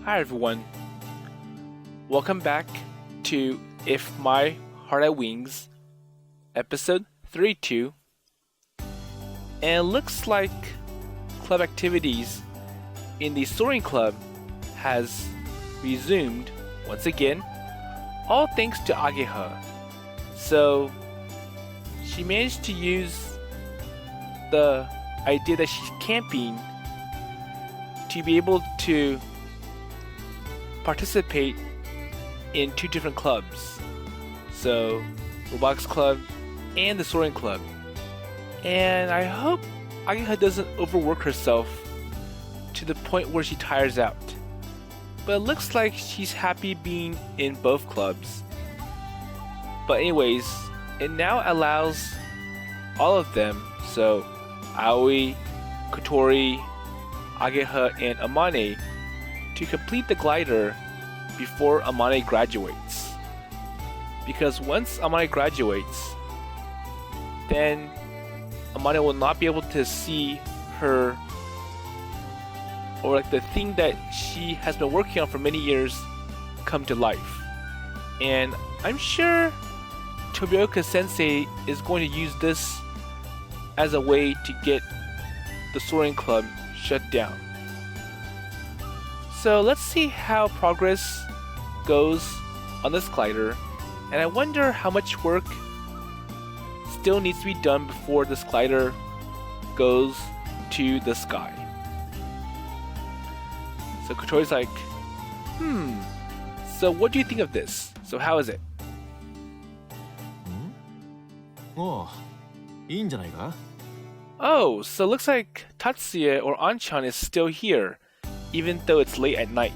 Hi everyone, welcome back to If My Heart Had Wings, episode 32. And it looks like club activities in the soaring club has resumed once again, all thanks to Ageha. So she managed to use the idea that she's camping to be able to participate in two different clubs, so Robotics Club and the Soaring Club. And I hope Ageha doesn't overwork herself to the point where she tires out, but it looks like she's happy being in both clubs. But anyways, it now allows all of them, so Aoi, Kotori, Ageha, and Amane, to complete the glider before Amane graduates. Because once Amane graduates, then Amane will not be able to see her, or like the thing that she has been working on for many years, come to life. And I'm sure Tobioka Sensei is going to use this as a way to get the Soaring Club shut down. So let's see how progress goes on this glider, and I wonder how much work still needs to be done before this glider goes to the sky. So Kotori's like, so what do you think of this? So how is it? いいんじゃないか? Oh, so it looks like Tatsuya or Anchan is still here, even though it's late at night.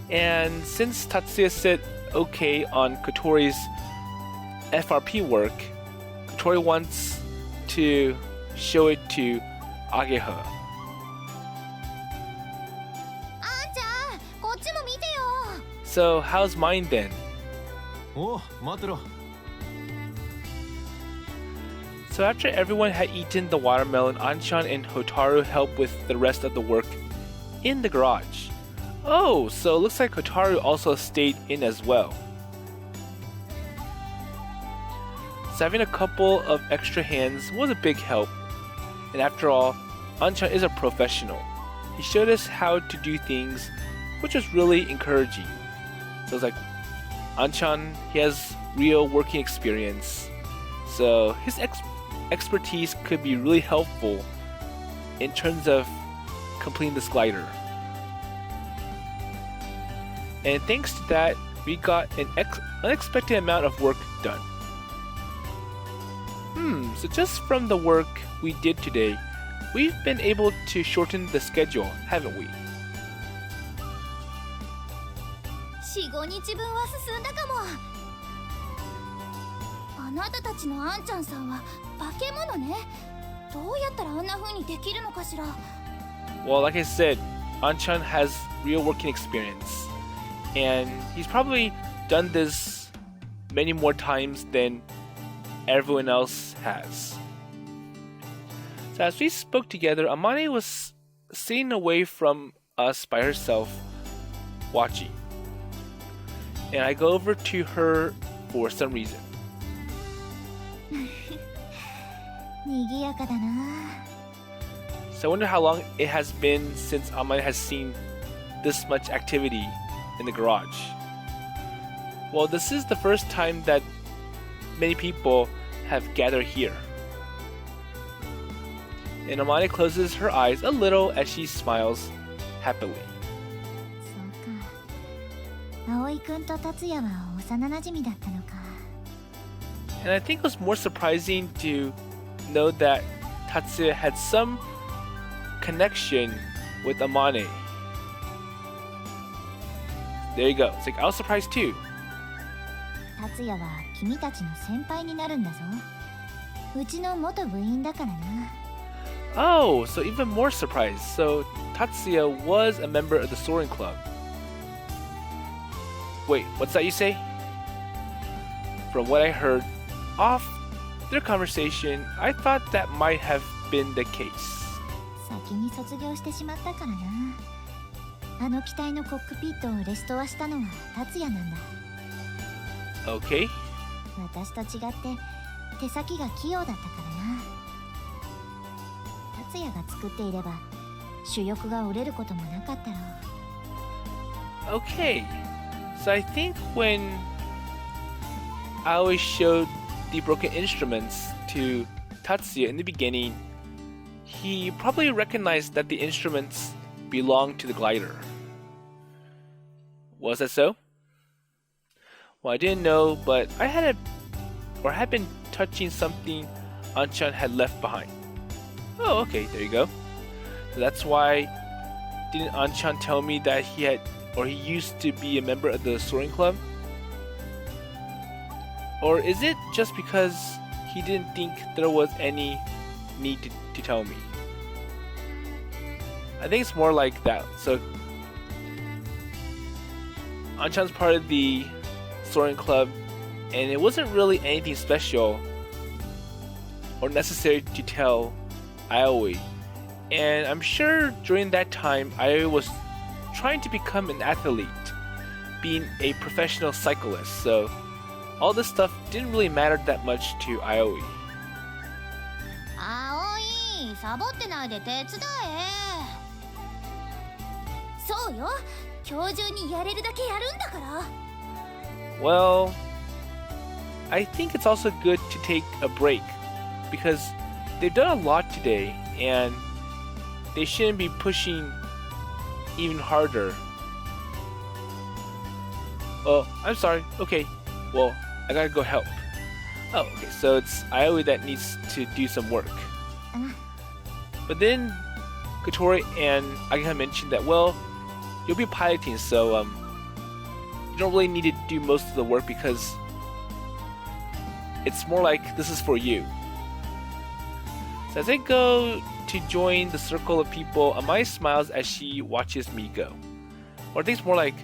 And since Tatsuya said okay on Kotori's FRP work, Kotori wants to show it to Ageha. So how's mine then? おう、待ってろ。 So after everyone had eaten the watermelon, Anchan and Hotaru helped with the rest of the work in the garage. Oh, so it looks like Hotaru also stayed in as well. So having a couple of extra hands was a big help. And after all, Anchan is a professional. He showed us how to do things, which was really encouraging. So it's like, Anchan, he has real working experience. So his expertise could be really helpful in terms of completing this glider. And thanks to that, we got an unexpected amount of work done. So just from the work we did today, we've been able to shorten the schedule, haven't we? 4、5日分は進んだかも。あなたたちのあんちゃんさんは化け物ね。どうやったらあんな風にできるのかしら。 Well, like I said, Anchan has real working experience, and he's probably done this many more times than everyone else has. So as we spoke together, Amane was sitting away from us by herself, watching. And I go over to her for some reason. 賑やかだな。 So I wonder how long it has been since Amane has seen this much activity in the garage. Well, this is the first time that many people have gathered here. And Amane closes her eyes a little as she smiles happily. そうか。葵くんと達也は幼馴染だったのか。 And I think it was more surprising to know that Tatsuya had some connection with Amane. There you go. It's like I was surprised too. 達也は君たちの先輩になるんだぞ。うちの元部員だからな。 Oh, so even more surprised. So Tatsuya was a member of the Soaring Club. Wait, what's that you say? From what I heard off their conversation, I thought that might have been the case. 先に卒業してしまったからな。あの機体のコックピットをレストアしたのは達也なんだ。 Okay. 私と違って手先が器用だったからな。達也が作っていれば主翼が折れることもなかったろう。 Okay. So I think when Aoi showed the broken instruments to Tatsuya in the beginning, he probably recognized that the instruments belonged to the glider. Was that so? Well, I didn't know, but I had been touching something Anchan had left behind. Oh, okay, there you go. So that's why didn't Anchan tell me that he used to be a member of the soaring club? Or is it just because he didn't think there was any need to tell me? I think it's more like that. So Anchan's part of the soaring club, and it wasn't really anything special or necessary to tell Aoi. And I'm sure during that time Aoi was trying to become an athlete, being a professional cyclist, so all this stuff didn't really matter that much to Aoi. 葵、サボってないで手伝え。そうよ、今日中にやれるだけやるんだから。 Well, I think it's also good to take a break because they've done a lot today and they shouldn't be pushing even harder. Oh, I'm sorry. Okay, well, I gotta go help. Oh, okay, so it's Aoi that needs to do some work. But then Kotori and Ageha mentioned that, well, you'll be piloting, so you don't really need to do most of the work because it's more like this is for you. So as I go to join the circle of people, Amane smiles as she watches me go. Or I think it's more like,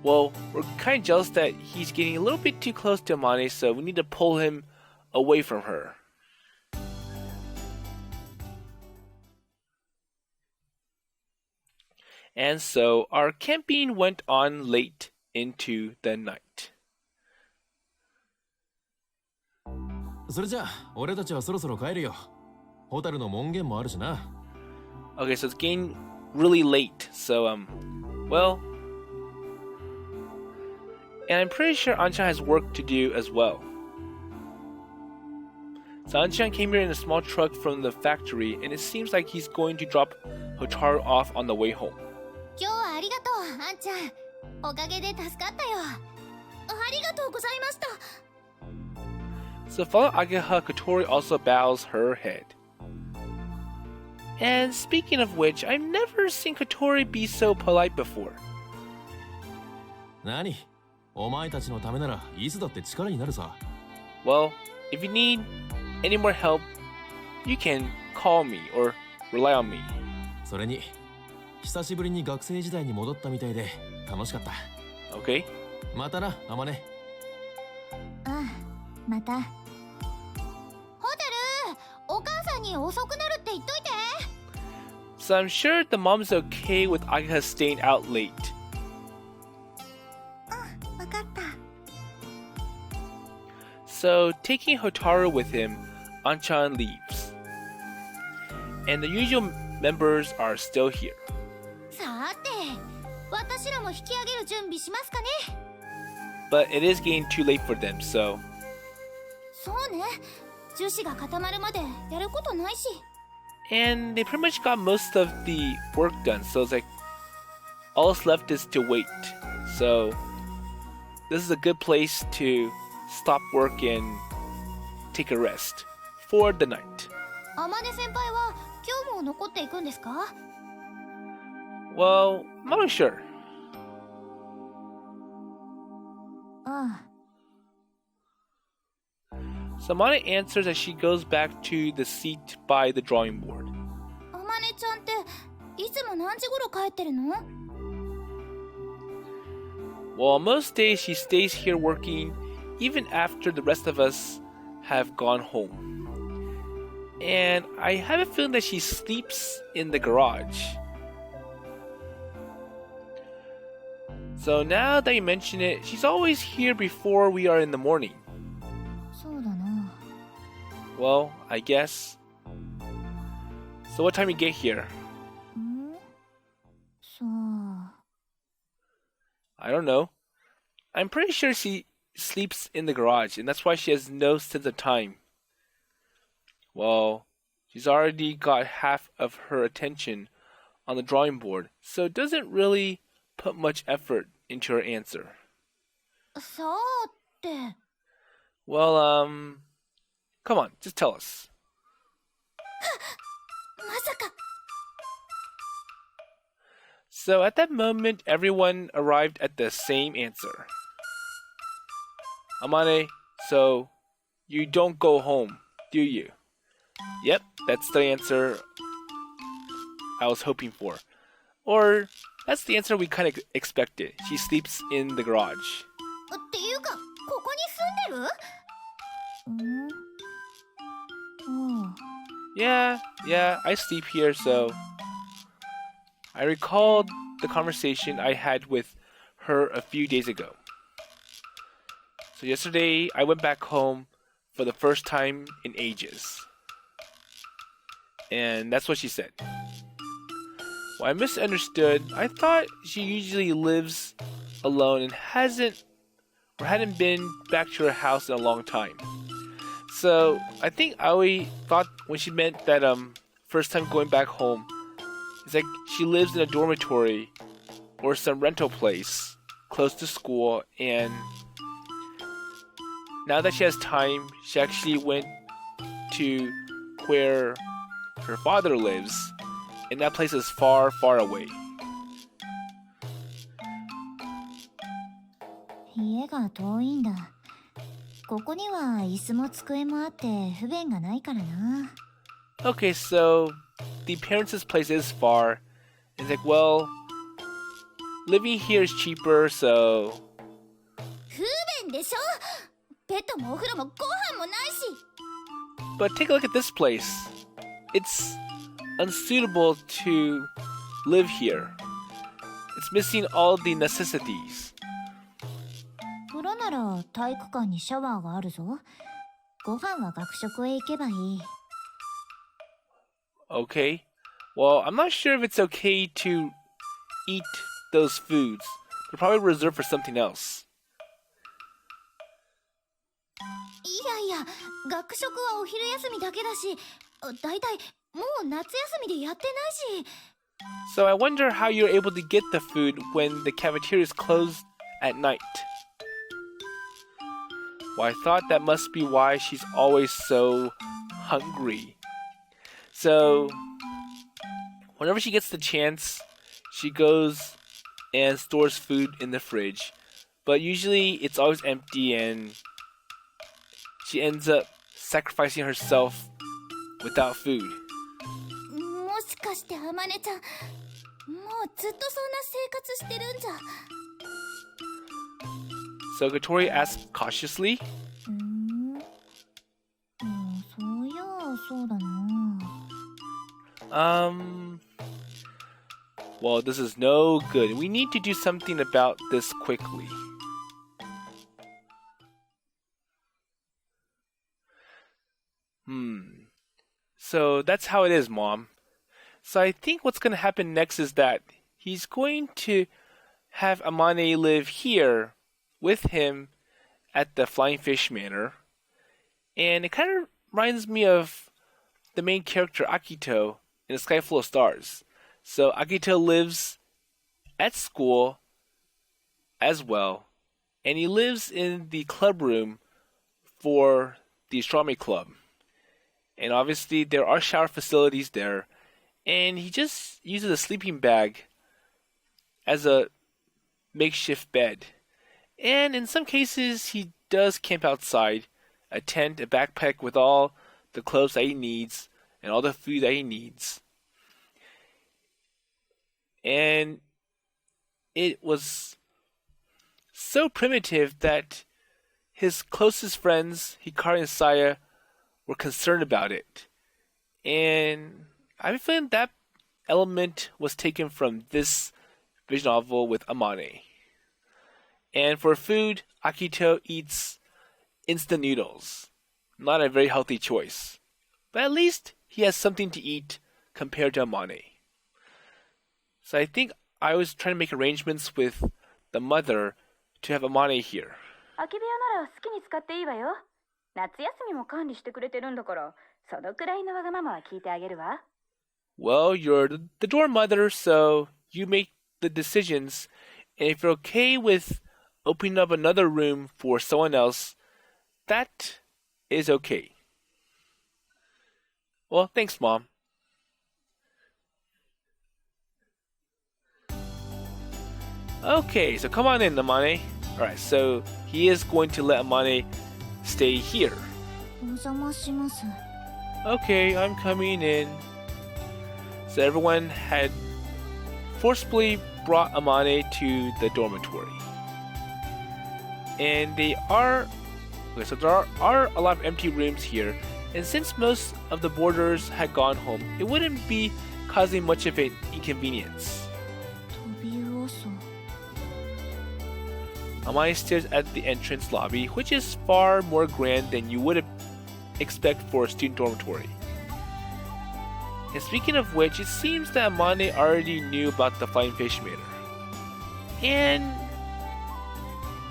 well, we're kind of jealous that he's getting a little bit too close to Amane, so we need to pull him away from her. And so our camping went on late into the night. それじゃあ俺たちはそろそろ帰るよ。ホタルの門限もあるしな。Okay, so it's getting really late. So well, and I'm pretty sure Anchan has work to do as well. So Anchan came here in a small truck from the factory, and it seems like he's going to drop Hotaru off on the way home. 今日はありがとう、あんちゃん。おかげで助かったよ。ありがとうございました。 So following Ageha, Kotori also bows her head. And speaking of which, I've never seen Kotori be so polite before. 何？お前たちのためならいつだって力になるさ。Well, if you need any more help, you can call me or rely on me. それに久しぶりに学生時代に戻ったみたいで楽しかった。Okay? またな、アマネ。ああ、また。ホテル、お母さんに遅くなるって言っといて。So I'm sure the mom's okay with Ageha staying out late. うん、わかった。 So taking Hotaru with him, Anchan leaves. And the usual members are still here. さて、私らも引き上げる準備しますかね。 But it is getting too late for them, so... そうね、樹脂が固まるまでやることないし。 And they pretty much got most of the work done, so it's like... all that's left is to wait. So... this is a good place to stop work and take a rest for the night. 天音先輩は今日も残っていくんですか？ Well, I'm not really sure. ああ。 So Amane answers as she goes back to the seat by the drawing board. 天音ちゃんっていつも何時頃帰ってるの？ Well, on most days she stays here working even after the rest of us have gone home. And I have a feeling that she sleeps in the garage. So now that you mention it, she's always here before we are in the morning. そうだな。 Well, I guess. So what time you get here? さあ。 I don't know. I'm pretty sure she sleeps in the garage, and that's why she has no sense of time. Well, she's already got half of her attention on the drawing board, so doesn't really put much effort into her answer. さあって。 Well, come on, just tell us. まさか。 So at that moment, everyone arrived at the same answer. Amane, so you don't go home, do you? Yep, that's the answer I was hoping for. Or, that's the answer we kind of expected. She sleeps in the garage. っていうか、ここに住んでる？Yeah, I sleep here, so... I recalled the conversation I had with her a few days ago. So yesterday, I went back home for the first time in ages. And that's what she said. Well, I misunderstood. I thought she usually lives alone and hadn't been back to her house in a long time. So I think Aoi thought when she meant that first time going back home, it's like she lives in a dormitory or some rental place close to school, and now that she has time, she actually went to where her father lives, and that place is far, far away. 家が遠いんだ。ここには椅子も机もあって不便がないからな。 Okay, so the parents' place is far. It's like, well, living here is cheaper, so... 不便でしょ？ベッドもお風呂もご飯もないし。 But take a look at this place. It's unsuitable to live here. It's missing all the necessities. 風呂なら体育館にシャワーがあるぞ。ご飯は学食へ行けばいい。 Okay. Well, I'm not sure if it's okay to eat those foods. They're probably reserved for something else. いやいや、学食はお昼休みだけだし、だいたいもう夏休みでやってないし。 So I wonder how you're able to get the food when the cafeteria is closed at night. Well, I thought that must be why she's always so hungry. So, whenever she gets the chance, she goes and stores food in the fridge. But usually it's always empty, and she ends up sacrificing herself without food. もしかしてあまねちゃん、もうずっとそんな生活してるんじゃ。 So Kotori asks cautiously. そういやそうだな。 Well, this is no good. We need to do something about this quickly. So that's how it is, Mom. So I think what's going to happen next is that he's going to have Amane live here with him at the Flying Fish Manor. And it kind of reminds me of the main character, Akito, in A Sky Full of Stars. So Akito lives at school as well, and he lives in the club room for the astronomy club. And obviously there are shower facilities there, and he just uses a sleeping bag as a makeshift bed. And in some cases he does camp outside, a tent, a backpack with all the clothes that he needs and all the food that he needs. And it was so primitive that his closest friends, Hikari and Saya, were concerned about it. And I have a feeling that element was taken from this visual novel with Amane. And for food, Akito eats instant noodles. Not a very healthy choice. But at least he has something to eat compared to Amane. So I think I was trying to make arrangements with the mother to have Amane here. 空き部屋なら好きに使っていいわよ。夏休みも管理してくれてるんだから、そのくらいのわがままは聞いてあげるわ。Well, you're the dorm mother, so you make the decisions. And if you're okay with opening up another room for someone else, that is okay. Well, thanks, Mom. Okay, so come on in, Amane. Alright, so he is going to let Amane stay here. お邪魔します。 Okay, I'm coming in. So everyone had forcibly brought Amane to the dormitory. And there are a lot of empty rooms here. And since most of the boarders had gone home, it wouldn't be causing much of an inconvenience. 飛び魚層。 Amane stares at the entrance lobby, which is far more grand than you would expect for a student dormitory. And speaking of which, it seems that Amane already knew about the Flying Fish Manor. And...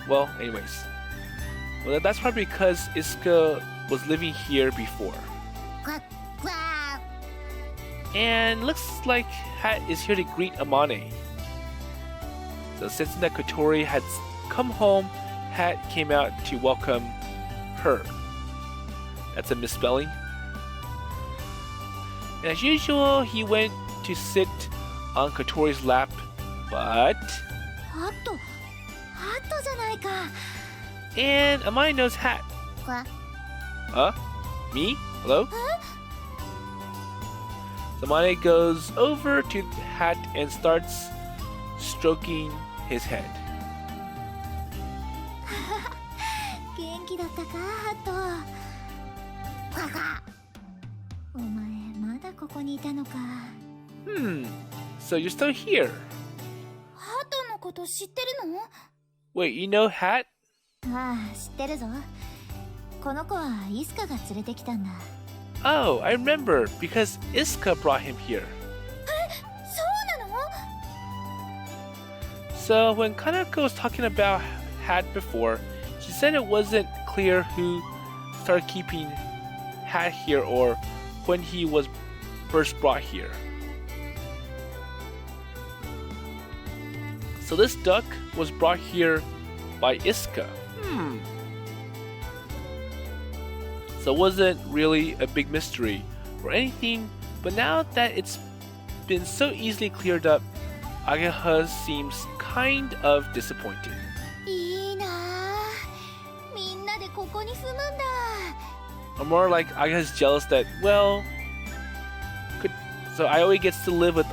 well, anyways. Well, that's probably because Isuka was living here before. Quack, quack. And looks like Hat is here to greet Amane. So sensing that Kotori had come home, Hat came out to welcome her. That's a misspelling. And as usual, he went to sit on Kotori's lap, but... ハットじゃないか。 And Amane knows Hat. わ、 Huh? Me? Hello? So Amane goes over to Hat and starts stroking his head. 元気だったか、ハット。わか。お前まだここにいたのか。So you're still here. ハットのこと知ってるの？ Wait, you know Hat? ああ、知ってるぞ。この子はイスカが連れてきたんだ。 Oh, I remember, because Isuka brought him here. そうなの？ So when Kanako was talking about Hat before, she said it wasn't clear who started keeping Hat here or when he was first brought here. So this duck was brought here by Isuka. So it wasn't really a big mystery or anything, but now that it's been so easily cleared up, Ageha seems kind of disappointed. いいなあ。みんなでここに住むんだ。 Or more like Ageha's jealous that, well, so Aoi gets to live with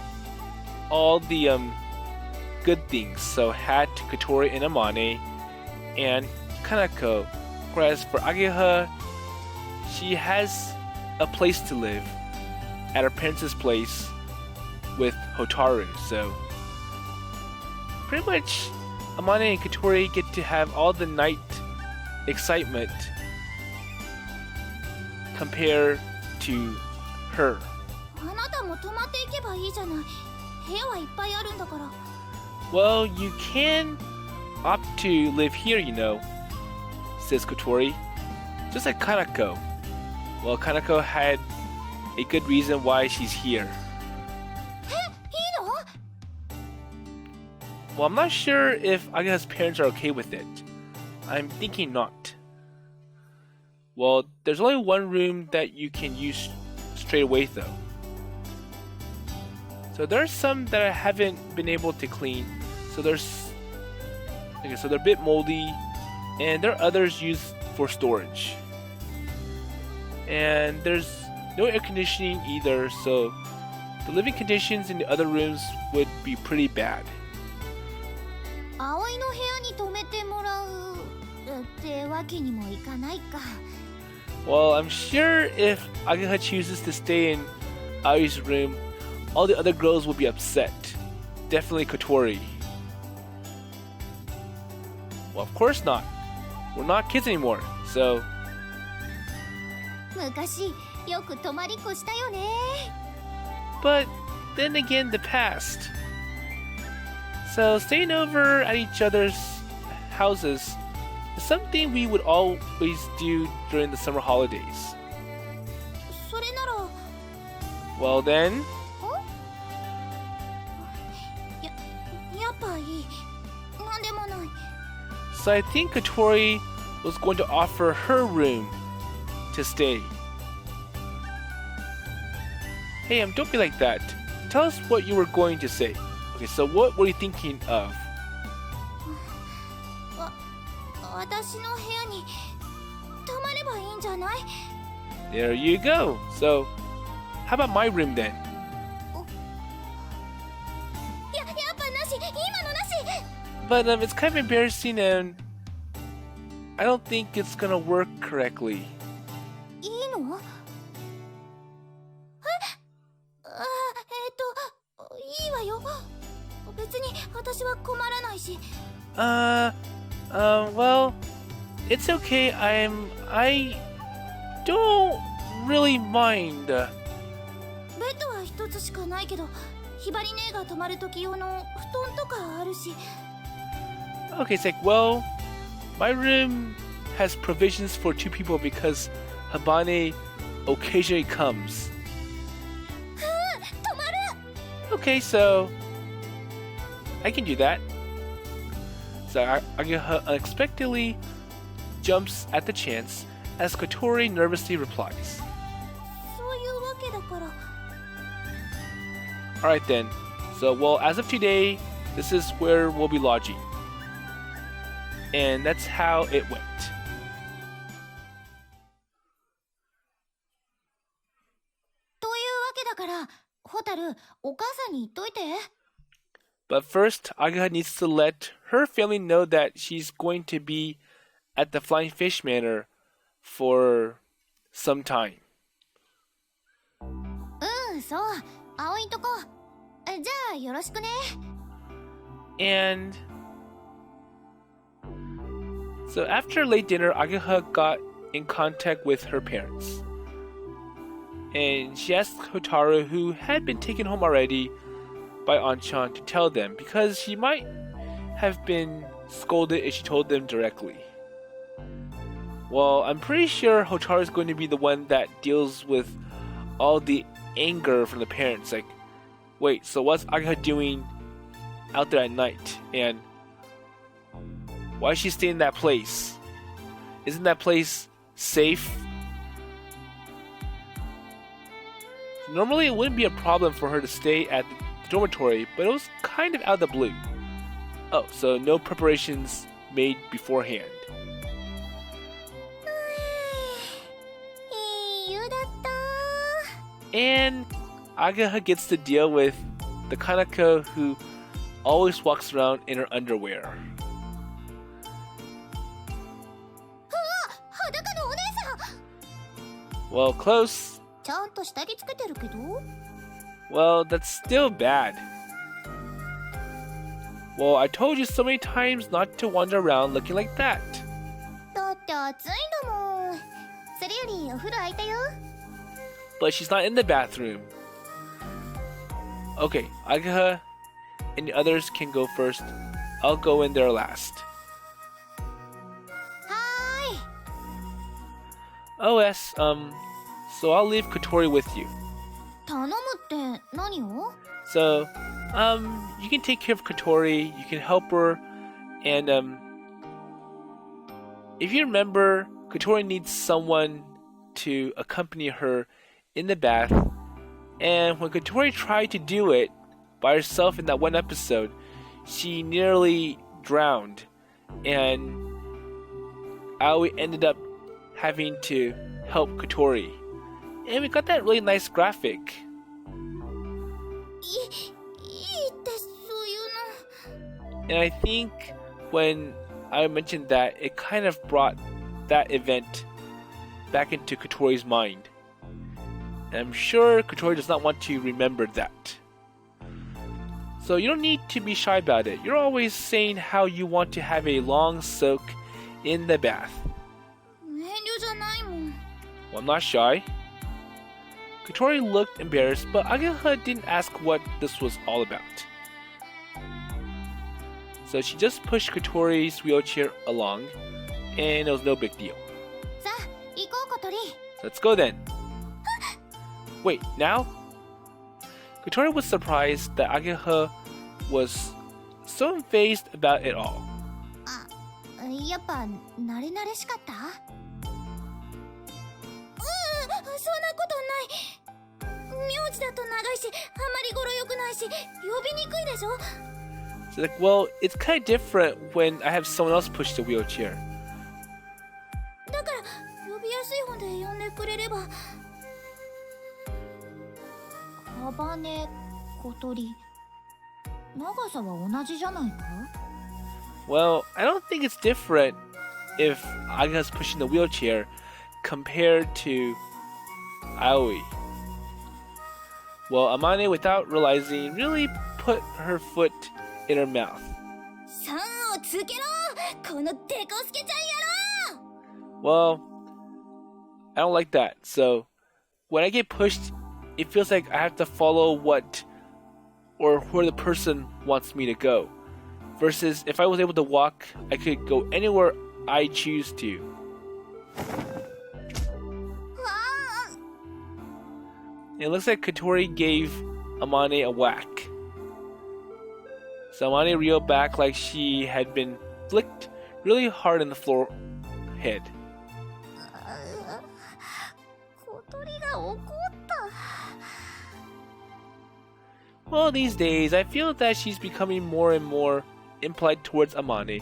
all the good things. So Hat, Kotori, and Amane, and Kanako. Whereas for Ageha, she has a place to live at her parents' place with Hotaru. So pretty much Amane and Kotori get to have all the night excitement compared to her. あなたも泊まっていけばいいじゃない。部屋はいっぱいあるんだから。 Well, you can opt to live here, you know, says Kotori. Just like Kanako. Well, Kanako had a good reason why she's here. え、いいの？ Well, I'm not sure if Ageha's parents are okay with it. I'm thinking not. Well, there's only one room that you can use straight away though. So there are some that I haven't been able to clean. So they're a bit moldy, and there are others used for storage. And there's no air conditioning either, so the living conditions in the other rooms would be pretty bad. 葵の部屋に泊めてもらうってわけにもいかないか。 Well, I'm sure if Ageha chooses to stay in Aoi's room, all the other girls will be upset. Definitely Kotori. Well, of course not. We're not kids anymore, so... 昔よく泊まりっこしたよね。 But then again, the past. So staying over at each other's houses is something we would always do during the summer holidays. それなら Well then, やっぱいい。なんでもない。 so I think Kotori was going to offer her room to stay. Hey, don't be like that. Tell us what you were going to say. Okay, so what were you thinking of? 私の部屋に泊まればいいんじゃない？ There you go. So, how about my room then? やっぱなし。今のなし。 But it's kind of embarrassing and I don't think it's gonna work correctly. いいの？いいわよ。別に私は困らないし。Well, it's okay. I don't really mind. ベッドは一つしかないけど、ひばり姉が泊まる時用の布団とかあるし。 Okay, it's like, well, my room has provisions for 2 people because Amane occasionally comes. 泊まる。 Okay, so I can do that. So Ageha unexpectedly jumps at the chance as Kotori nervously replies. そういうわけだから。 Alright then. So, well, as of today, this is where we'll be lodging. And that's how it went. というわけだから、ホタル、お母さんに言っといて。 But first, Ageha needs to let her family know that she's going to be at the Flying Fish Manor for some time. そう。葵んとこ。じゃあ、よろしくね。 And so after late dinner, Ageha got in contact with her parents. And she asked Hotaru, who had been taken home already by Anchan, to tell them because she might have been scolded if she told them directly. Well, I'm pretty sure Hotaru is going to be the one that deals with all the anger from the parents. Like, wait, so what's Ageha doing out there at night? And why is she staying in that place? Isn't that place safe? Normally it wouldn't be a problem for her to stay at the dormitory, but it was kind of out of the blue. Oh, so no preparations made beforehand. いい湯だった。 And Ageha gets to deal with the Kanako who always walks around in her underwear. 裸のお姉さん。 Well, close. ちゃんと下着つけてるけど。 Well, that's still bad. Well, I told you so many times not to wander around looking like that. だって暑いんだもん。それよりお風呂空いたよ。 But she's not in the bathroom. Okay, Ageha and the others can go first. I'll go in there last. はーい。 OS, so I'll leave Kotori with you. 頼むって何を？ So, you can take care of Kotori, you can help her, and, if you remember, Kotori needs someone to accompany her in the bath, and when Kotori tried to do it by herself in that one episode, she nearly drowned, and Aoi ended up having to help Kotori. And we got that really nice graphic. いいってそういうの。 And I think when I mentioned that, it kind of brought that event back into Kotori's mind. And I'm sure Kotori does not want to remember that. So you don't need to be shy about it. You're always saying how you want to have a long soak in the bath. 遠慮じゃないもん。 Well, I'm not shy. Kotori looked embarrassed, but Ageha didn't ask what this was all about. So she just pushed Kotori's wheelchair along, and it was no big deal. さあ、行こう、小鳥。 So let's go then. Wait, now? Kotori was surprised that Ageha was so unfazed about it all. あ、やっぱ慣れ慣れしかった？そんなことない。名字だと長いし、あまり語呂良くないし、呼びにくいでしょ。 So like, well, it's kind of different when I have someone else push the wheelchair. だから呼びやすい方で呼んでくれれば。カバネ、小鳥。長さは同じじゃないか？ Well, I don't think it's different if Ageha's pushing the wheelchair compared to Aoi. Well, Amane, without realizing, really put her foot in her mouth. さんをつけろ！このデコスケちゃんやろ！ Well, I don't like that. So, when I get pushed, it feels like I have to follow what or where the person wants me to go. Versus if I was able to walk, I could go anywhere I choose to. It looks like Kotori gave Amane a whack. So Amane reeled back like she had been flicked really hard in the forehead. 小鳥が怒った。 Well, these days, I feel that she's becoming more and more impolite towards Amane,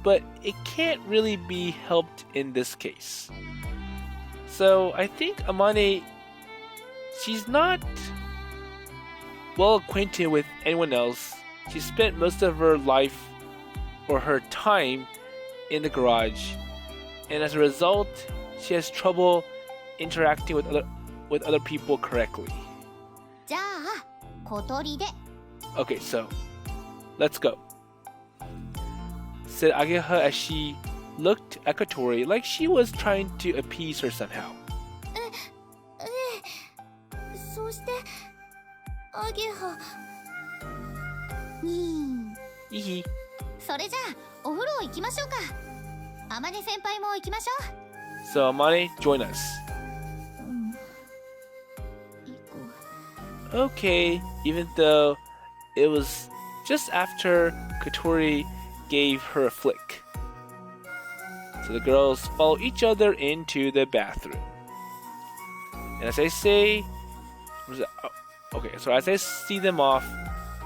but it can't really be helped in this case. So I think Amane, she's not well acquainted with anyone else. She spent most of her life or her time in the garage, and as a result, she has trouble interacting with other people correctly. じゃあ、小鳥で。 Okay, so let's go, said Ageha as she looked at Kotori like she was trying to appease her somehow. そして、アゲハ。Hee. それじゃあ、お風呂行きましょうか。あまね先輩も行きましょう。 So Amane, join us. 行こ Okay, even though it was just after Kotori gave her a flick. So the girls follow each other into the bathroom. And as I say, okay, so as I see them off,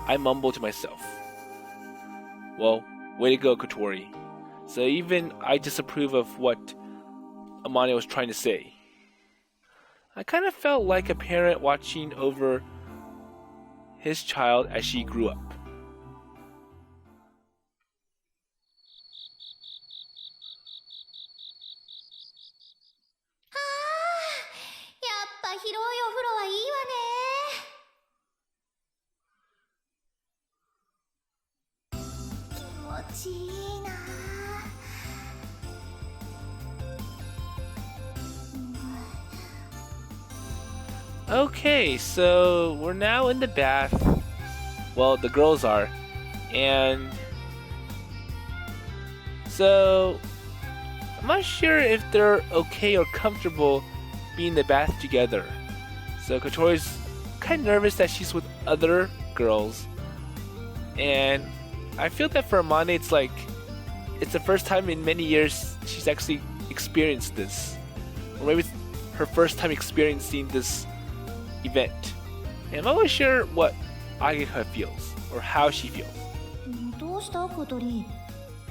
I mumble to myself. Well, way to go, Kotori. So even I disapprove of what Amane was trying to say. I kind of felt like a parent watching over his child as she grew up. やっぱ広いお風呂はいいわね。気持ちいいな。Okay, so we're now in the bath. Well, the girls are. And so I'm not sure if they're okay or comfortable being in the bath together. So Kotori's kind of nervous that she's with other girls. And I feel that for Amane, it's the first time in many years she's actually experienced this. Or maybe it's her first time experiencing this event. And I'm not really sure what Ageha feels or how she feels. どうした小鳥？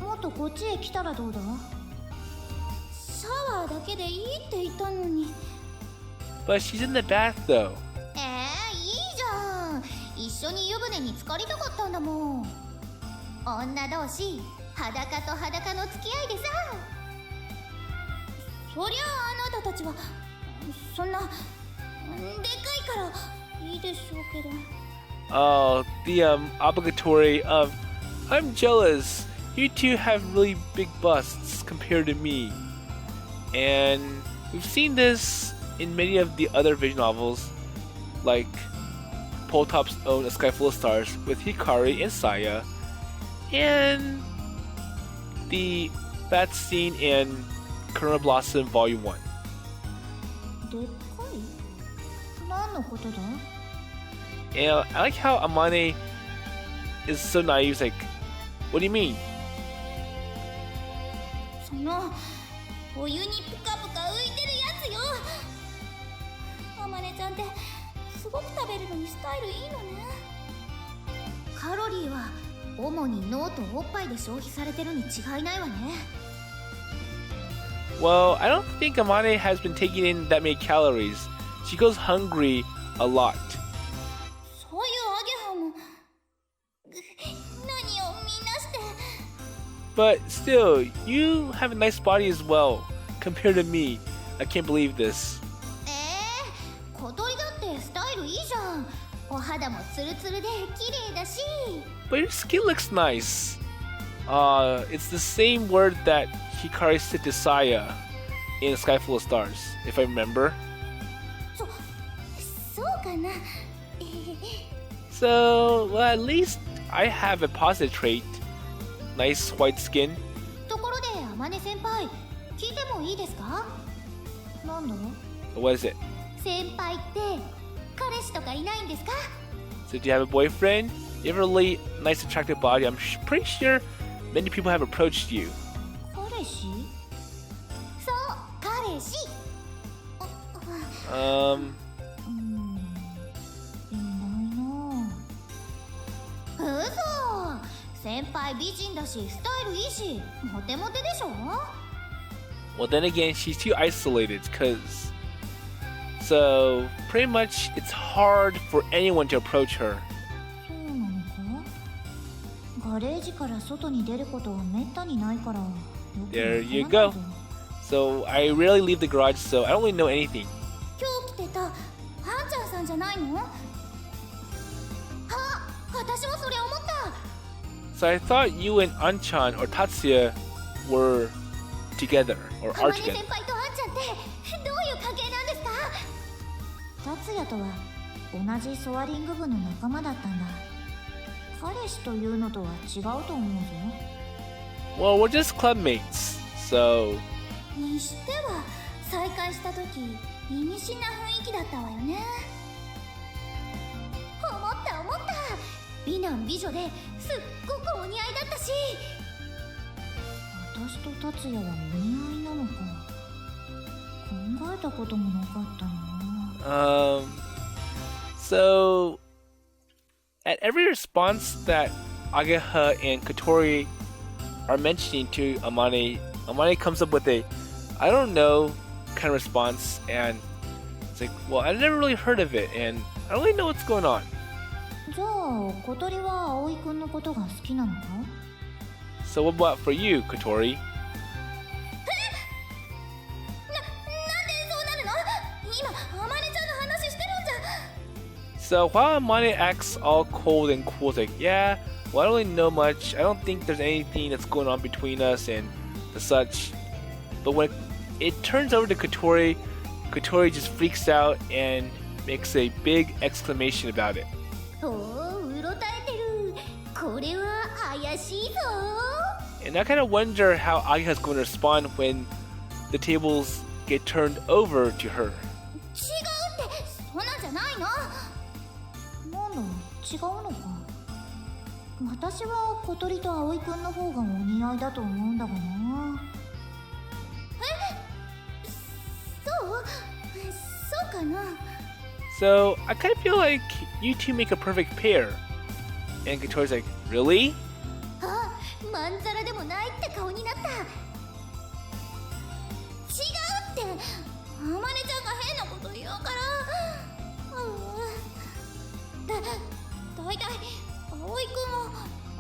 もっとこっちへ来たらどうだ？シャワーだけでいいって言ったのに。But she's in the bath though. いいじゃん。一緒に湯船に浸かりたかったんだもん。女同士、裸と裸の付き合いでさ。そりゃあなたたちはそんなでかいからいいでしょうけど。 Oh, the obligatory I'm jealous. You two have really big busts compared to me. And we've seen this in many of the other visual novels, like Poltop's own A Sky Full of Stars with Hikari and Saya, and the bat scene in Corona Blossom Volume 1. でっかい？何のことだ？ And I like how Amane is so naive. He's like, what do you mean? そのお湯にプカプカ浮いてるやつよ。あまねちゃんってすごく食べるのにスタイルいいのね。カロリーは主に脳とおっぱいで消費されてるに違いないわね。 Well, I don't think Amane has been taking in that many calories. She goes hungry a lot. そういうアゲハも何をみんなして。 But still, you have a nice body as well, compared to me. I can't believe this. 小鳥だってスタイルいいじゃん。お肌もツルツルで綺麗だし。 But your skin looks nice. It's the same word that Hikari said to Saya in A Sky Full of Stars, if I remember. そうかな。 So, well, at least I have a positive trait. Nice white skin. ところであまね先輩、聞いてもいいですか？なんだ？ What is it? 先輩って彼氏とかいないんですか？ So, do you have a boyfriend? You have a really nice, attractive body. I'm pretty sure many people have approached you. 彼氏？そう、彼氏。いないな。嘘。先輩美人だし、スタイルいいし、モテモテでしょ？ Well, then again, she's too isolated, So, pretty much, it's hard for anyone to approach her. そうなのか？ガレージから外に出ることはめったにないから。 There you go. So, I rarely leave the garage, so I don't really know anything. 今日来てたハンちゃんさんじゃないの？あ、私もそれ思った。 So, I thought you and Anchan or Tatsuya were together, or あま are ね together. 先輩とハンちゃんってどういう関係なんですか？達也とは同じソアリング部の仲間だったんだ。彼氏というのとは違うと思うぞ。 Well, we're just club mates, so... にしては再会した時意味深な雰囲気だったわよね。思った美男美女ですっごくお似合いだったし。私と達也はお似合いなのか。考えたこともなかったな。So... At every response that Ageha and Kotori are mentioning to Amane, Amane comes up with a, I don't know, kind of response, and it's like, well, I never really heard of it, and I don't really know what's going on. じゃあ小鳥は葵くんのことが好きなのか？ So what about for you, Kotori? なんでそうなるの？今あまねちゃんの話してるんじゃ。 So while Amane acts all cold and cool, it's like, yeah, well, I don't really know much. I don't think there's anything that's going on between us and the such. But when it turns over to Kotori, Kotori just freaks out and makes a big exclamation about it. おお、うろたえてる。これは怪しいぞ。 And I kind of wonder how Ageha's going to respond when the tables get turned over to her. 違うってそんなんじゃないの？なんだ、違うのか。私は小鳥と葵くんの方がお似合いだと思うんだがな。そうかな。 So I kind of feel like you two make a perfect pair. And Kotori's like, really? あ、まんざらでもないって顔になった。違うって、あまねちゃんが変なこと言うから。だいたい葵くん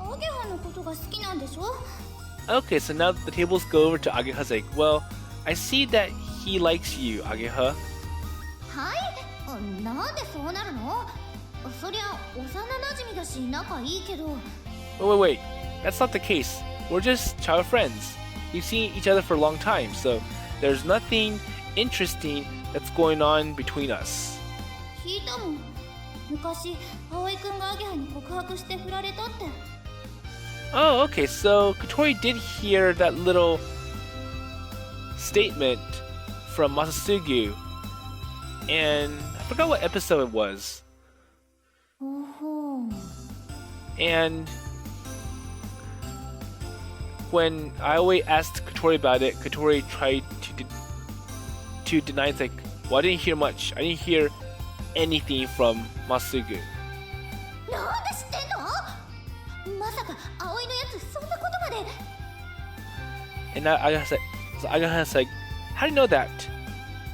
はアゲハのことが好きなんでしょ？ Okay, so now the tables go over to Ageha's like, well, I see that he likes you, Ageha. はい、なんでそうなるの？そりゃ幼馴染だし仲いいけど。Wait. That's not the case. We're just child friends. We've seen each other for a long time, so there's nothing interesting that's going on between us. 聞いたもん。昔、葵くんがアゲハに告白して振られたって。Oh, okay. So Kotori did hear that little statement from Masasugu, and I forgot what episode it was. And when Aoi asked Kotori about it, Kotori tried to deny. It's like, well, I didn't hear much. I didn't hear anything from Masasugu. なんで知ってんの？まさか葵のやつそんなことまで。And Ageha's like, how do you know that?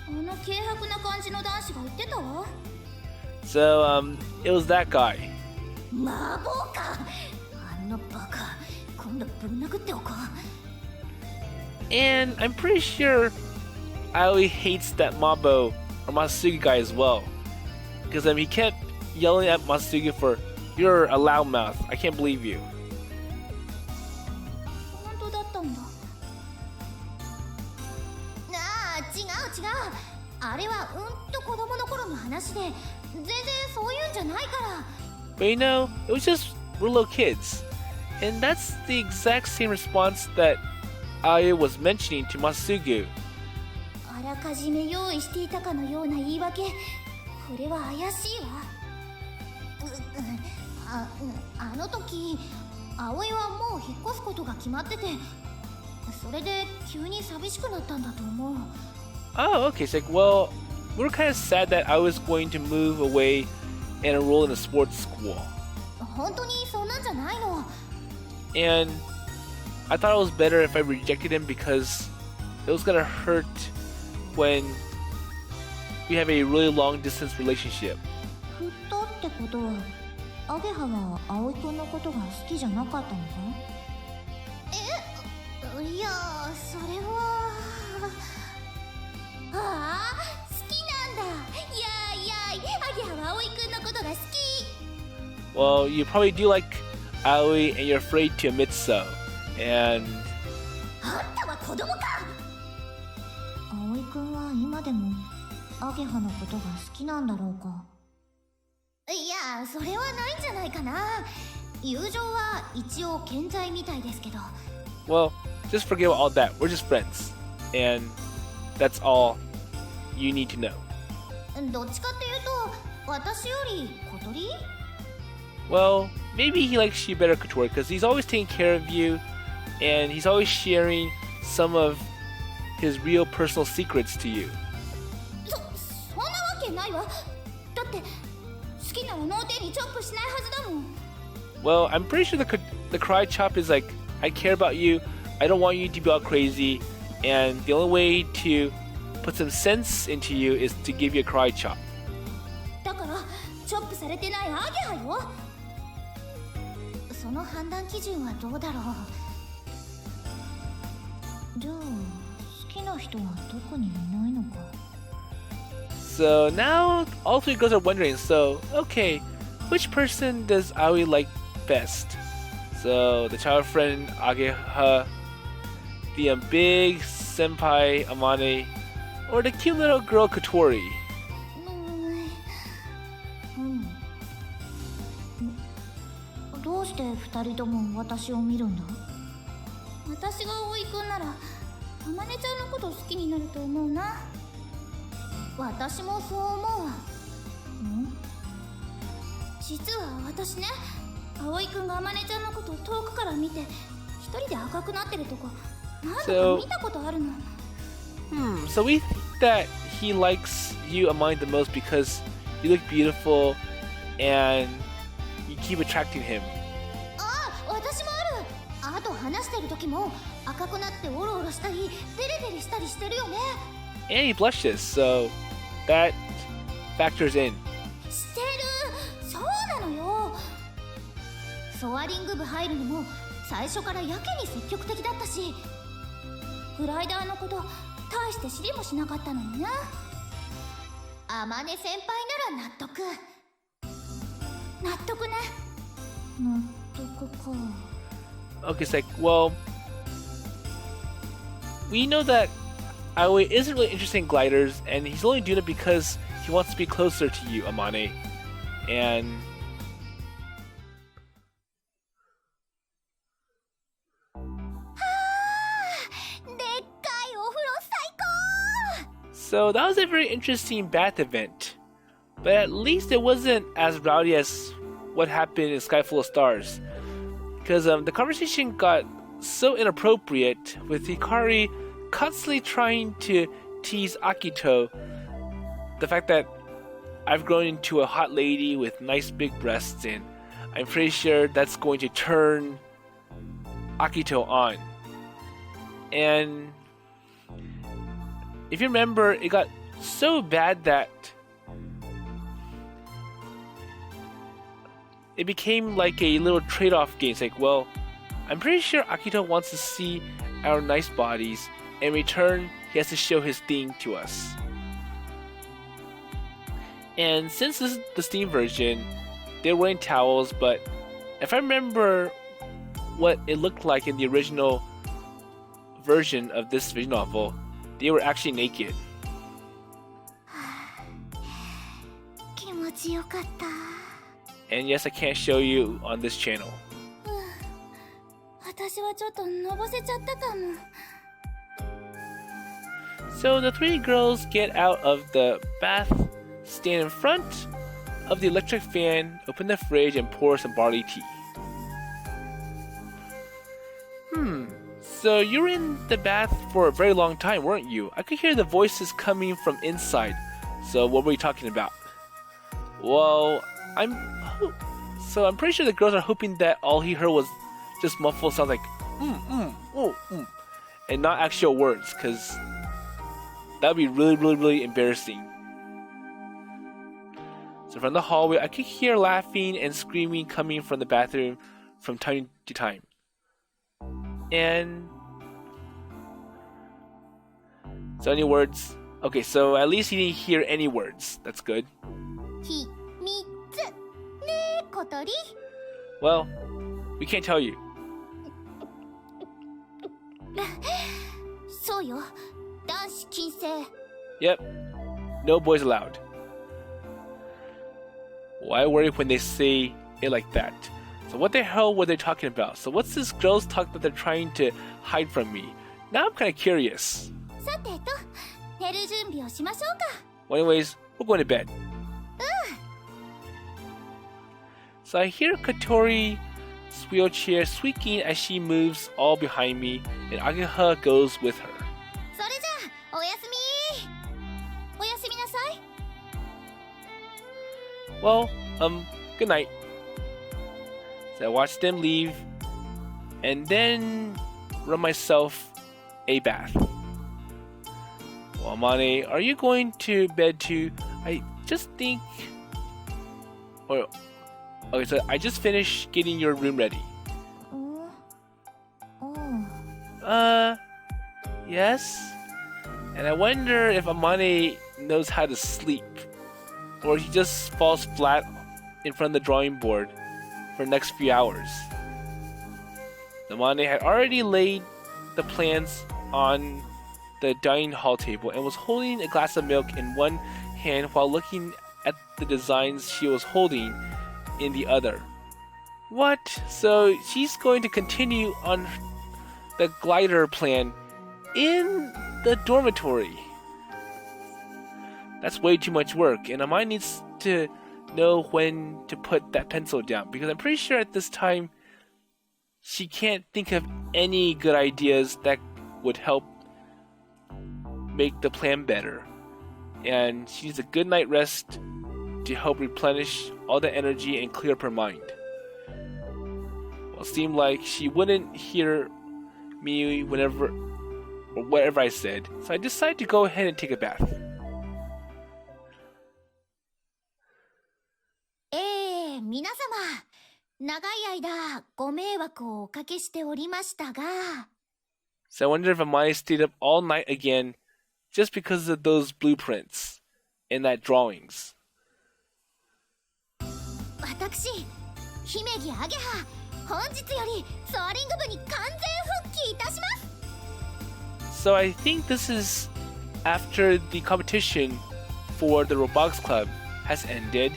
あの軽薄な感じの男子が言ってたわ。So it was that guy. 麻婆か。あのバカ。今度ぶん殴っておこう。And I'm pretty sure Aoi hates that Mabo or Masasugi guy as well. Because he kept yelling at Masasugi for, you're a loudmouth. I can't believe you. 本当だったんだ。ああ、違う。あれは子供の頃の話で、全然そういうんじゃないから。But you know, it was just we're little kids. And that's the exact same response that Aoi was mentioning to Masasugu. あらかじめ用意していたかのような言い訳。これは怪しいわ。あの時、葵はもう引っ越すことが決まってて、それで急に寂しくなったんだと思う。Oh, okay. It's like, well, we were kind of sad that I was going to move away and enroll in a sports school. 本当にそんなんじゃないの。And I thought it was better if I rejected him because it was gonna hurt when we have a really long distance relationship. 振ったってことは、アゲハは葵くんのことが好きじゃなかったのか？いや、それは。ああ、好きなんだ。やーい、アゲハは葵くんのことが好き。Well, you probably do like Aoi and you're afraid to admit so. And あんたは子供か。葵くんは今でもアゲハのことが好きなんだろうか。いや、それはないんじゃないかな。友情は一応健在みたいですけど。well, just forget all that. We're just friends. And that's all you need to know. どっちかっていうと、私より小鳥？ Well, maybe he likes you better, Kotori, because he's always taking care of you, and he's always sharing some of his real personal secrets to you. そんなわけないわ。だって好きなら脳天にチョップしないはずだもん。Well, I'm pretty sure the cry chop is like, I care about you, I don't want you to be all crazy, and the only way to put some sense into you is to give you a cry chop. だからチョップされてないアゲハよ。その判断基準はどうだろう。じゃあ好きな人は特にいないのか。So now all three girls are wondering, so, okay, which person does Aoi like best? So the child friend Ageha, the big senpai Amane, or the cute little girl Kotori? どうして二人とも私を見るんだ？私が葵くんならあまねちゃんのこと好きになると思うな。私もそう思うわ。実は私ね、葵くんがあまねちゃんのことを遠くから見て一人で赤くなってるとこ何度か見たことあるの。So we think that he likes you Amane the most because you look beautiful and you keep attracting him. ああ、私もある。あと話してる時も赤くなってオロオロしたりデレデレしたりしてるよね。And he blushes, so that factors in. してる。そうなのよ。ソアリング部入るのも最初からやけに積極的だったし、グライダーのこと大して知りもしなかったのにな。天音先輩なら納得。納得ね。納得か。Okay, it's like, well, we know that Aoi isn't really interested in gliders, and he's only doing it because he wants to be closer to you, Amane. And so that was a very interesting bath event, but at least it wasn't as rowdy as what happened in Sky Full of Stars, because the conversation got so inappropriate, with Hikari constantly trying to tease Akito the fact that I've grown into a hot lady with nice big breasts, and I'm pretty sure that's going to turn Akito on. And if you remember, it got so bad that it became like a little trade-off game. It's like, well, I'm pretty sure Akito wants to see our nice bodies. In return, he has to show his thing to us. And since this is the Steam version, they're wearing towels, but if I remember what it looked like in the original version of this visual novel, they were actually naked. 気持ちよかった。 And yes, I can't show you on this channel. 私はちょっとのぼせちゃったかも。 So the three girls get out of the bath, stand in front of the electric fan, open the fridge, and pour some barley tea. So you were in the bath for a very long time, weren't you? I could hear the voices coming from inside. So what were you talking about? Well, I'm pretty sure the girls are hoping that all he heard was just muffled sounds like and not actual words, because that would be really embarrassing. So from the hallway, I could hear laughing and screaming coming from the bathroom from time to time. And so any words? Okay, so at least he didn't hear any words. That's good. 秘密ね、小鳥。 Well, we can't tell you. そうよ。男子禁制。 Yep, no boys allowed. Why worry when they say it like that? So what the hell were they talking about? So what's this girls talk that they're trying to hide from me? Now I'm kind of curious. さてと、寝る準備をしましょうか。 Well, anyways, we're going to bed. So I hear Kotori's wheelchair squeaking as she moves all behind me, and Ageha goes with her. それじゃあ、おやすみ。おやすみなさい。 Well, good night. So I watch them leave, and then run myself a bath. Well, Amane, are you going to bed too? I just think... Okay, so I just finished getting your room ready. Yes? And I wonder if Amane knows how to sleep, or he just falls flat in front of the drawing board for the next few hours. Amane had already laid the plans on the dining hall table and was holding a glass of milk in one hand while looking at the designs she was holding in the other. What? So she's going to continue on the glider plan in the dormitory. That's way too much work, and Amane needs to know when to put that pencil down, because I'm pretty sure at this time she can't think of any good ideas that would help make the plan better, and she needs a good night rest to help replenish all the energy and clear up her mind. Well, it seemed like she wouldn't hear me whenever or whatever I said, so I decided to go ahead and take a bath. 皆様、長い間ご迷惑をおかけしておりましたが。 So I wonder if Amane stayed up all night again just because of those blueprints. in that drawings. 私、姫木アゲハ、本日よりソアリング部に完全復帰いたします。 So I think this is after the competition for the Robotics Club has ended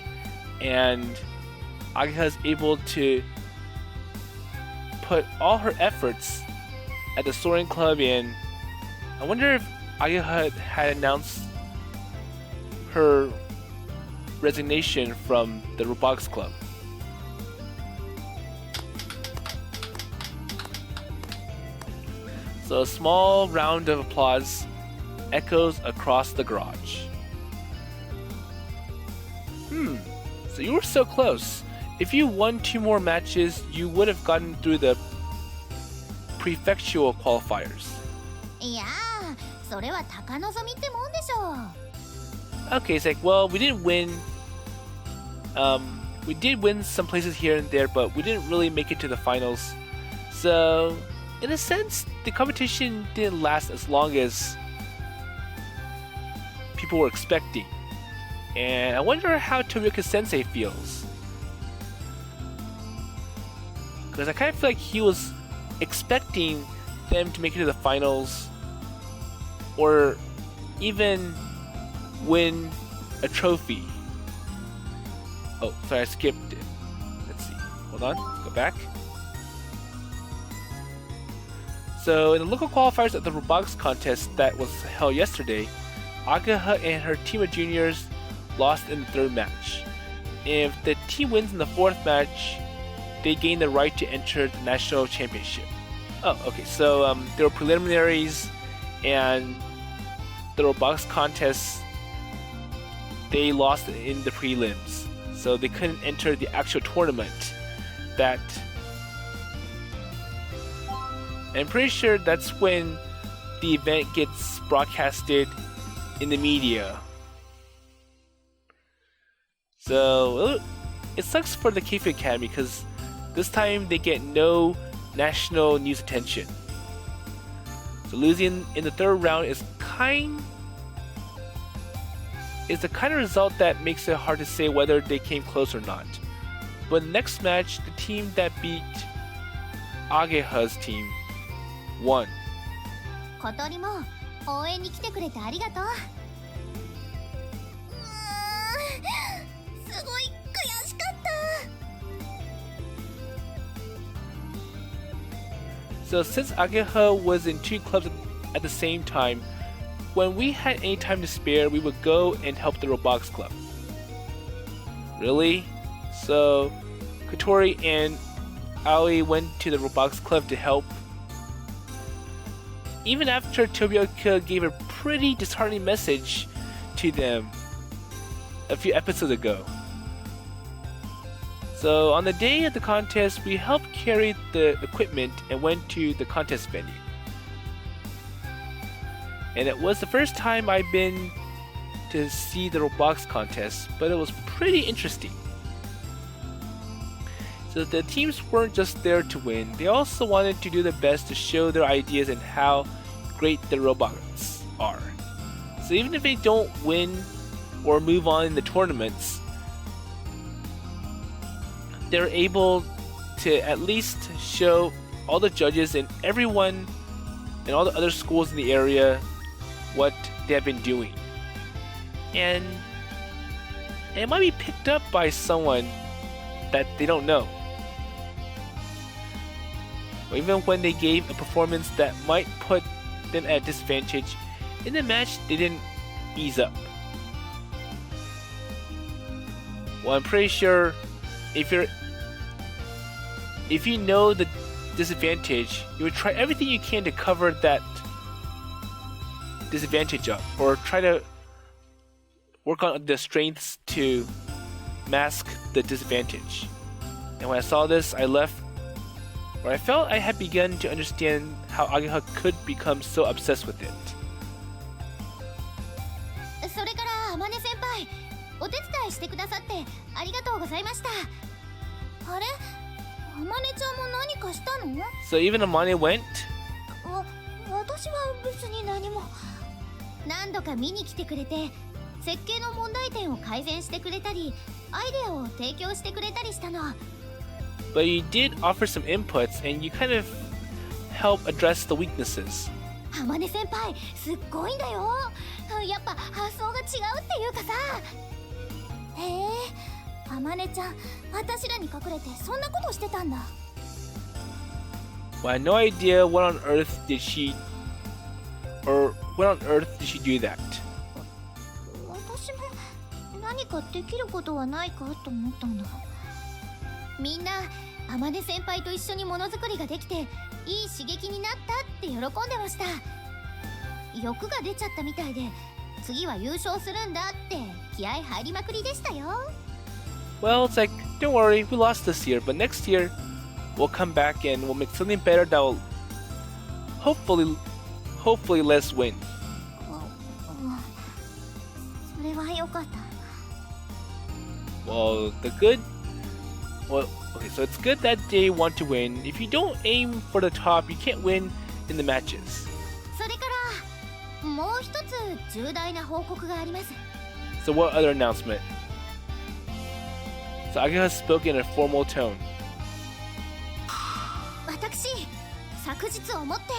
and Ageha is able to put all her efforts at the Soaring Club, and I wonder if Ageha had announced her resignation from the Robotics Club. So a small round of applause echoes across the garage. So you were so close. If you won 2 more matches, you would have gotten through the prefectural qualifiers. いやー、それは高望みってもんでしょう。 Okay, it's like, well, we didn't win. We did win some places here and there, but we didn't really make it to the finals. So, in a sense, the competition didn't last as long as people were expecting. And I wonder how Tomioka Sensei feels. Because I kind of feel like he was expecting them to make it to the finals or even win a trophy. Oh, sorry, I skipped it. Let's see. Hold on. Let's go back. So, in the local qualifiers at the Robotics contest that was held yesterday, Ageha and her team of juniors lost in the 3rd match. If the team wins in the 4th match, they gain the right to enter the national championship. Oh, okay. So there were preliminaries, and the Robotics contest, they lost in the prelims, so they couldn't enter the actual tournament. That I'm pretty sure that's when the event gets broadcasted in the media. So it sucks for the Keifu Academy because this time they get no national news attention. So losing in the 3rd round is the kind of result that makes it hard to say whether they came close or not. But the next match, the team that beat Ageha's team won. 小鳥も応援に来てくれてありがとう。すごい悔しかった。 So since Ageha was in 2 clubs at the same time, when we had any time to spare, we would go and help the Robotics Club. Really? So Kotori and Aoi went to the Robotics Club to help. Even after Tomioka gave a pretty disheartening message to them a few episodes ago. So on the day of the contest, we helped carry the equipment and went to the contest venue. And it was the first time I've been to see the Robotics contest, but it was pretty interesting. So the teams weren't just there to win, they also wanted to do their best to show their ideas and how great the robots are. So even if they don't win or move on in the tournaments, they're able to at least show all the judges and everyone and all the other schools in the area what they have been doing. And it might be picked up by someone that they don't know. Or even when they gave a performance that might put them at a disadvantage, in the match they didn't ease up. Well, I'm pretty sure if you know the disadvantage, you would try everything you can to cover that disadvantage up, or try to work on the strengths to mask the disadvantage. And when I saw this, I left where I felt I had begun to understand how Ageha could become so obsessed with it. それから天音先輩、お手伝いしてくださってありがとうございました。あれ、天音ちゃんも何かしたの？ So even Amane went? 私は別に何も。何度か見に来てくれて設計の問題点を改善してくれたり、アイデアを提供してくれたりしたの。 But you did offer some inputs and you kind of help address the weaknesses. あまね先輩すっごいんだよ。やっぱ発想が違うっていうかさ。へえ、あまねちゃん私らに隠れてそんなことしてたんだ。 Well, I had no idea what on earth did she do that. 私も何かできることはないかと思ったんだ。みんなあまね先輩と一緒にものづくりができていい刺激になったって喜んでました。欲が出ちゃったみたいで、次は優勝するんだって気合入りまくりでしたよ。 Well, it's like, don't worry, we lost this year, but next year we'll come back and we'll make something better that will hopefully let us win. それは良かった。 Well, okay, so it's good that they want to win. If you don't aim for the top, you can't win in the matches. それからもう一つ重大な報告があります。 So what other announcement? So Ageha spoke in a formal tone. 私、昨日をもって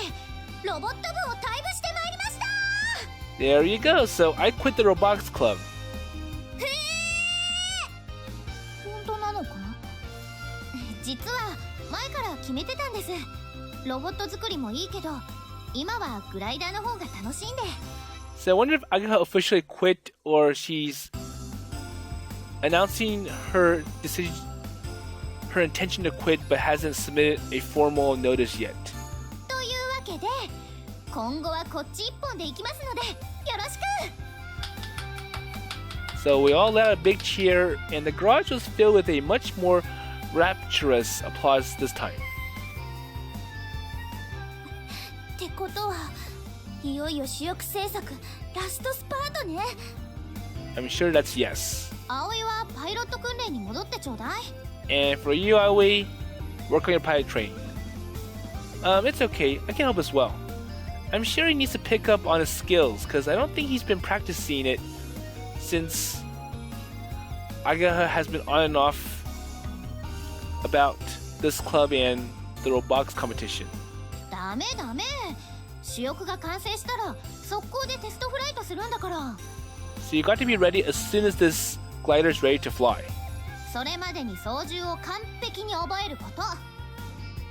ロボット部を退部してまいりました。 There you go. So I quit the Robotics Club. 本当なのか？実は前から決めてたんです。ロボット作りもいいけど、今はグライダーの方が楽しいんで。 So I wonder if Ageha officially quit or she's announcing her decision, her intention to quit, but hasn't submitted a formal notice yet. というわけで、今後はこっち一本で行きますので、よろしく。 So we all let out a big cheer, and the garage was filled with a much more rapturous applause this time. ってことはいよいよ主翼制作ラストスパートね。 I'm sure that's yes. 葵はパイロット訓練に戻ってちょうだい。 And for you, Aoi, work on your pilot training. It's okay. I can help as well. I'm sure he needs to pick up on his skills, because I don't think he's been practicing it since Ageha has been on and off about this club and the Roblox competition. ダメダメ。主翼が完成したら速攻でテストフライトするんだから。 So you got to be ready as soon as this glider is ready to fly. それまでに操縦を完璧に覚えること。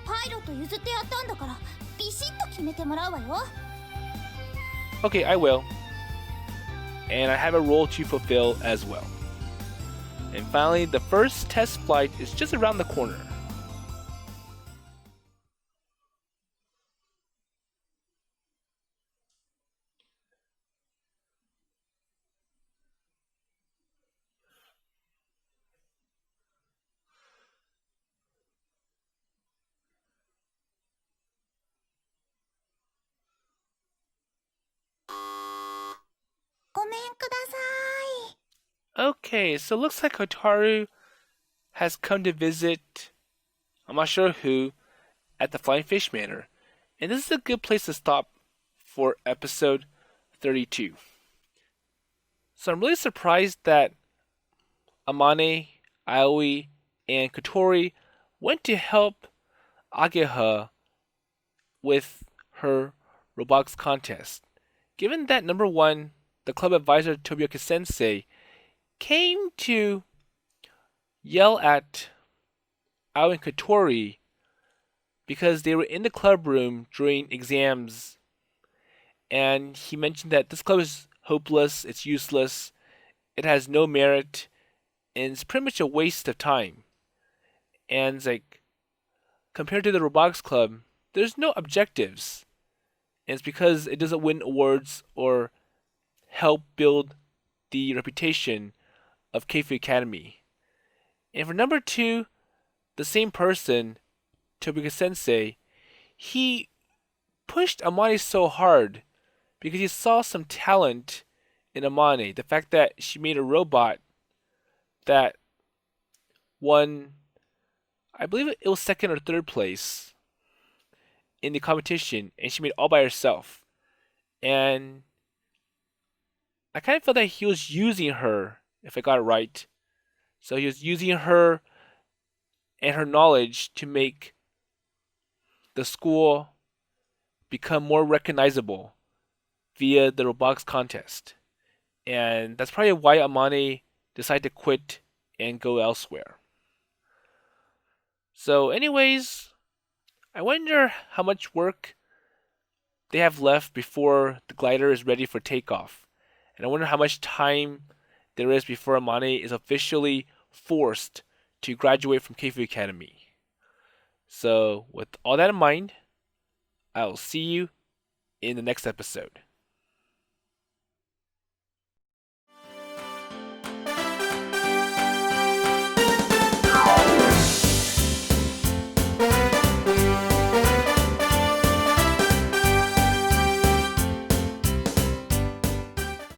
パイロット譲ってやったんだからビシッと決めてもらうわよ。 Okay, I will. And I have a role to fulfill as well. And finally, the first test flight is just around the corner. Okay, so it looks like Hotaru has come to visit, I'm not sure who, at the Flying Fish Manor. And this is a good place to stop for episode 32. So I'm really surprised that Amane, Aoi, and Kotori went to help Ageha with her Roblox contest. Given that number one, the club advisor Tobioka Sensei came to yell at Aoi and Kotori because they were in the club room during exams, and he mentioned that this club is hopeless, it's useless, it has no merit, and it's pretty much a waste of time. And it's like, compared to the Roblox Club, there's no objectives. And it's because it doesn't win awards or help build the reputation of Keifu Academy. And for number two, the same person, Tobika Sensei, he pushed Amane so hard because he saw some talent in Amane. The fact that she made a robot that won, I believe it was second or third place in the competition, and she made it all by herself. And I kind of felt that he was using her, if I got it right. So he was using her and her knowledge to make the school become more recognizable via the robotics contest. And that's probably why Amane decided to quit and go elsewhere. So anyways, I wonder how much work they have left before the glider is ready for takeoff. And I wonder how much time there is before Amane is officially forced to graduate from Keifu Academy. So with all that in mind, I'll see you in the next episode.